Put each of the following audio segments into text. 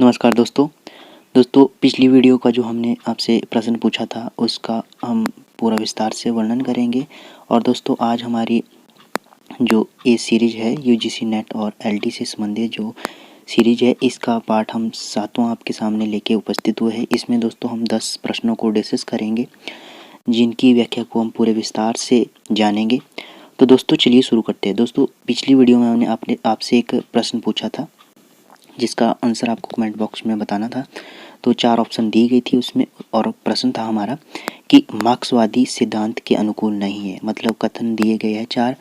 नमस्कार दोस्तों पिछली वीडियो का जो हमने आपसे प्रश्न पूछा था उसका हम पूरा विस्तार से वर्णन करेंगे। और दोस्तों आज हमारी जो ये सीरीज है यूजीसी नेट और एलडी से संबंधित जो सीरीज है इसका पाठ हम सातवां आपके सामने लेके उपस्थित हुए हैं। इसमें दोस्तों हम 10 प्रश्नों को डिस्कस करेंगे जिनकी व्याख्या को हम पूरे विस्तार से जानेंगे। तो दोस्तों चलिए शुरू करते हैं। दोस्तों पिछली वीडियो में हमने आपसे एक प्रश्न पूछा था जिसका आंसर आपको कमेंट बॉक्स में बताना था। तो 4 ऑप्शन दी गई थी उसमें और प्रश्न था हमारा कि मार्क्सवादी सिद्धांत के अनुकूल नहीं है। मतलब कथन दिए गए हैं 4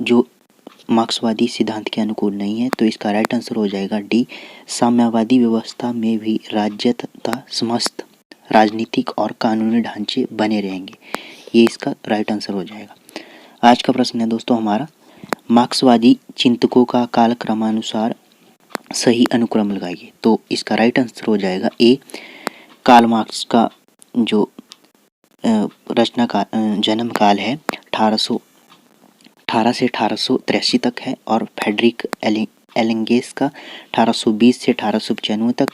जो मार्क्सवादी सिद्धांत के अनुकूल नहीं है। तो इसका राइट आंसर हो जाएगा डी, साम्यवादी व्यवस्था में भी राज्य तथा समस्त राजनीतिक और कानूनी ढांचे बने रहेंगे। ये इसका राइट आंसर हो जाएगा। आज का प्रश्न है दोस्तों हमारा, मार्क्सवादी चिंतकों का कालक्रमानुसार सही अनुक्रम लगाइए। तो इसका राइट आंसर हो जाएगा ए, कार्ल मार्क्स का जो रचना का जन्म काल है 1818 से 1883 तक है और फ्रेडरिक एलेंगेस का 1820 से 1895 तक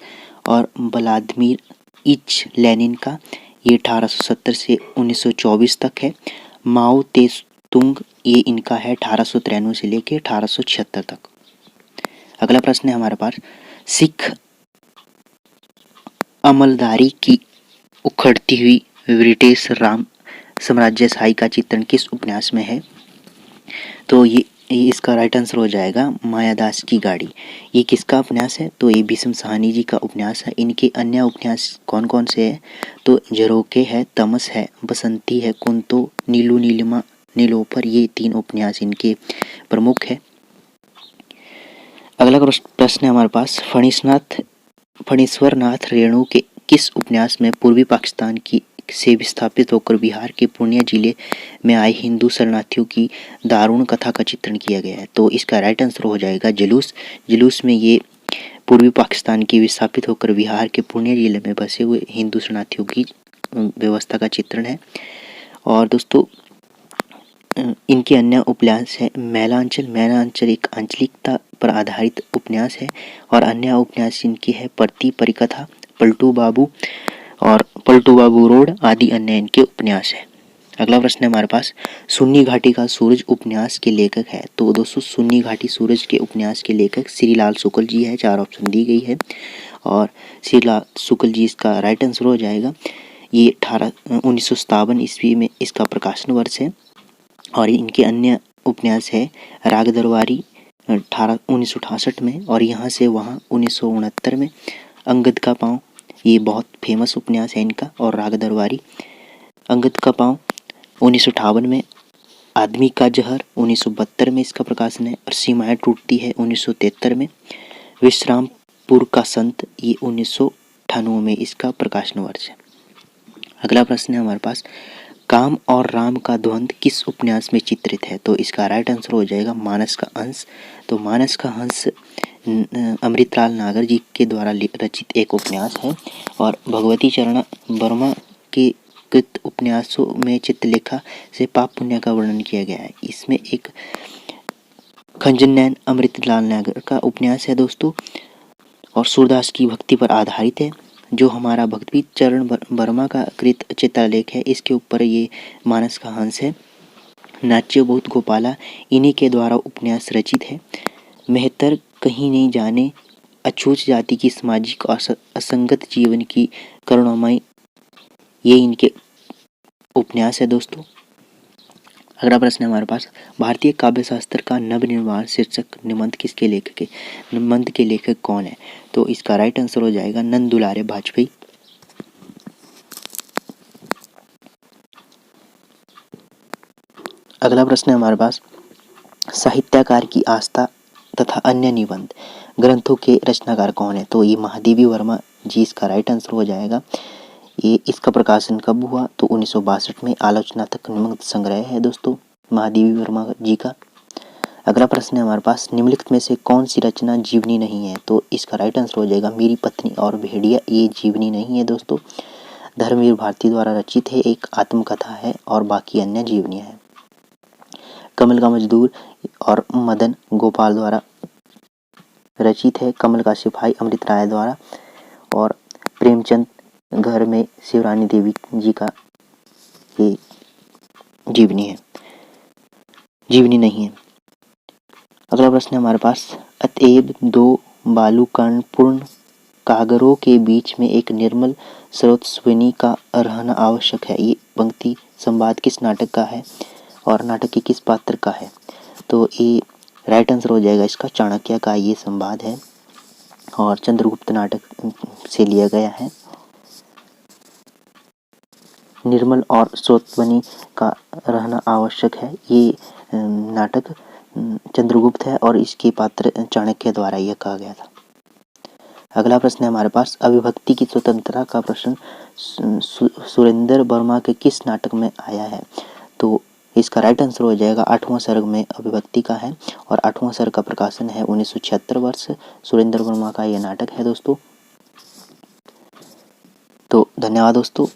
और व्लादिमीर इच लेनिन का ये 1870 से 1924 तक है। माओ त्से-तुंग ये इनका है 1893 से लेकर 1876 तक। अगला प्रश्न है हमारे पास, सिख अमलदारी की उखड़ती हुई ब्रिटिश राम साम्राज्यशाही का चित्रण किस उपन्यास में है? तो ये इसका राइट आंसर हो जाएगा मायादास की गाड़ी। ये किसका उपन्यास है? तो ये भीष्म साहनी जी का उपन्यास है। इनके अन्य उपन्यास कौन कौन से हैं? तो झरोखे है, तमस है, बसंती है, कुंतो, नीलू नीलिमा, नीलोफर, ये 3 उपन्यास इनके प्रमुख है। अगला प्रश्न है हमारे पास, फणीश्वरनाथ रेणु के किस उपन्यास में पूर्वी पाकिस्तान की से विस्थापित होकर बिहार के पूर्णिया जिले में आए हिंदू शरणार्थियों की दारुण कथा का चित्रण किया गया है? तो इसका राइट आंसर हो जाएगा जुलूस। जुलूस में ये पूर्वी पाकिस्तान की विस्थापित होकर बिहार के पूर्णिया जिले में बसे हुए हिंदू शरणार्थियों की व्यवस्था का चित्रण है। और दोस्तों इनके अन्य उपन्यास है मैलांचल एक आंचलिकता पर आधारित उपन्यास है और अन्य उपन्यास इनकी है परती परिकथा, पलटू बाबू रोड आदि अन्य इनके उपन्यास है। अगला प्रश्न है हमारे पास, सुन्नी घाटी का सूरज उपन्यास के लेखक है? तो दोस्तों सुन्नी घाटी सूरज के उपन्यास के लेखक श्रीलाल शुक्ल जी है। 4 ऑप्शन दी गई है और श्रीलाल शुक्ल जी इसका राइट आंसर हो जाएगा। ये 1957 ईस्वी में इसका प्रकाशन वर्ष है। और इनके अन्य उपन्यास है राग दरबारी 1968 में और यहाँ से वहाँ 1969 में, अंगद का पाँव ये बहुत फेमस उपन्यास है इनका, और राग दरबारी, अंगद का पाँव 1958 में, आदमी का जहर 1972 में इसका प्रकाशन है और सीमाएं टूटती है 1973 में, विश्रामपुर का संत ये 1998 में इसका प्रकाशन वर्ष है। अगला प्रश्न है हमारे पास, काम और राम का द्वंद्व किस उपन्यास में चित्रित है? तो इसका राइट आंसर हो जाएगा मानस का हंस। तो मानस का हंस अमृतलाल नागर जी के द्वारा रचित एक उपन्यास है और भगवती चरण वर्मा के कृत उपन्यासों में चित्रलेखा से पाप पुण्य का वर्णन किया गया है। इसमें एक खंजन अमृतलाल नागर का उपन्यास है दोस्तों और सूरदास की भक्ति पर आधारित है। जो हमारा भक्ति चरण वर्मा का कृत चित्रलेख है इसके ऊपर ये मानस का हंस है। नाच्य बहुत गोपाला इन्हीं के द्वारा उपन्यास रचित है। मेहतर कहीं नहीं जाने, अछूत जाति की सामाजिक और असंगत जीवन की करुणामय, ये इनके उपन्यास है दोस्तों। अगला प्रश्न है हमारे पास, भारतीय काव्य शास्त्र का नवनिर्माण शीर्षक निबंध किसके लेखक है? निबंध के लेखक कौन है? तो इसका राइट आंसर हो जाएगा नंद दुलारे वाजपेयी। अगला प्रश्न है हमारे पास, साहित्यकार की आस्था तथा अन्य निबंध ग्रंथों के रचनाकार कौन है? तो ये महादेवी वर्मा जी इसका राइट आंसर हो जाएगा। ये इसका प्रकाशन कब हुआ? तो 1962 में। आलोचनात्मक निबंध संग्रह है दोस्तों महादेवी वर्मा जी का। अगला प्रश्न है हमारे पास, निम्नलिखित में से कौन सी रचना जीवनी नहीं है? तो इसका राइट आंसर हो जाएगा मेरी पत्नी और भेड़िया, ये जीवनी नहीं है दोस्तों। धर्मवीर भारती द्वारा रचित है, एक आत्मकथा है और बाकी अन्य जीवनी है। कमल का मजदूर और मदन गोपाल द्वारा रचित है। कमल का सिपाही अमृत राय द्वारा और प्रेमचंद घर में शिवरानी देवी जी का ये जीवनी है, जीवनी नहीं है। अगला प्रश्न है हमारे पास, अतएव दो बालूकांपूर्ण कागरों के बीच में एक निर्मल स्रोतस्विनी का रहना आवश्यक है। ये पंक्ति संवाद किस नाटक का है और नाटक के किस पात्र का है? तो ये राइट आंसर हो जाएगा इसका, चाणक्य का ये संवाद है और चंद्रगुप्त नाटक से लिया गया है। निर्मल और स्रोतस्विनी का रहना आवश्यक है, ये नाटक चंद्रगुप्त है और इसके पात्र चाणक्य द्वारा यह कहा गया था। अगला प्रश्न है हमारे पास, अविभक्ति की स्वतंत्रता का प्रश्न सुरेंद्र वर्मा के किस नाटक में आया है? तो इसका राइट आंसर हो जाएगा 8वां सर्ग में अविभक्ति का है और 8वां सर्ग का प्रकाशन है 1976 वर्ष। सुरेंद्र वर्मा का यह नाटक है दोस्तों। तो धन्यवाद दोस्तों।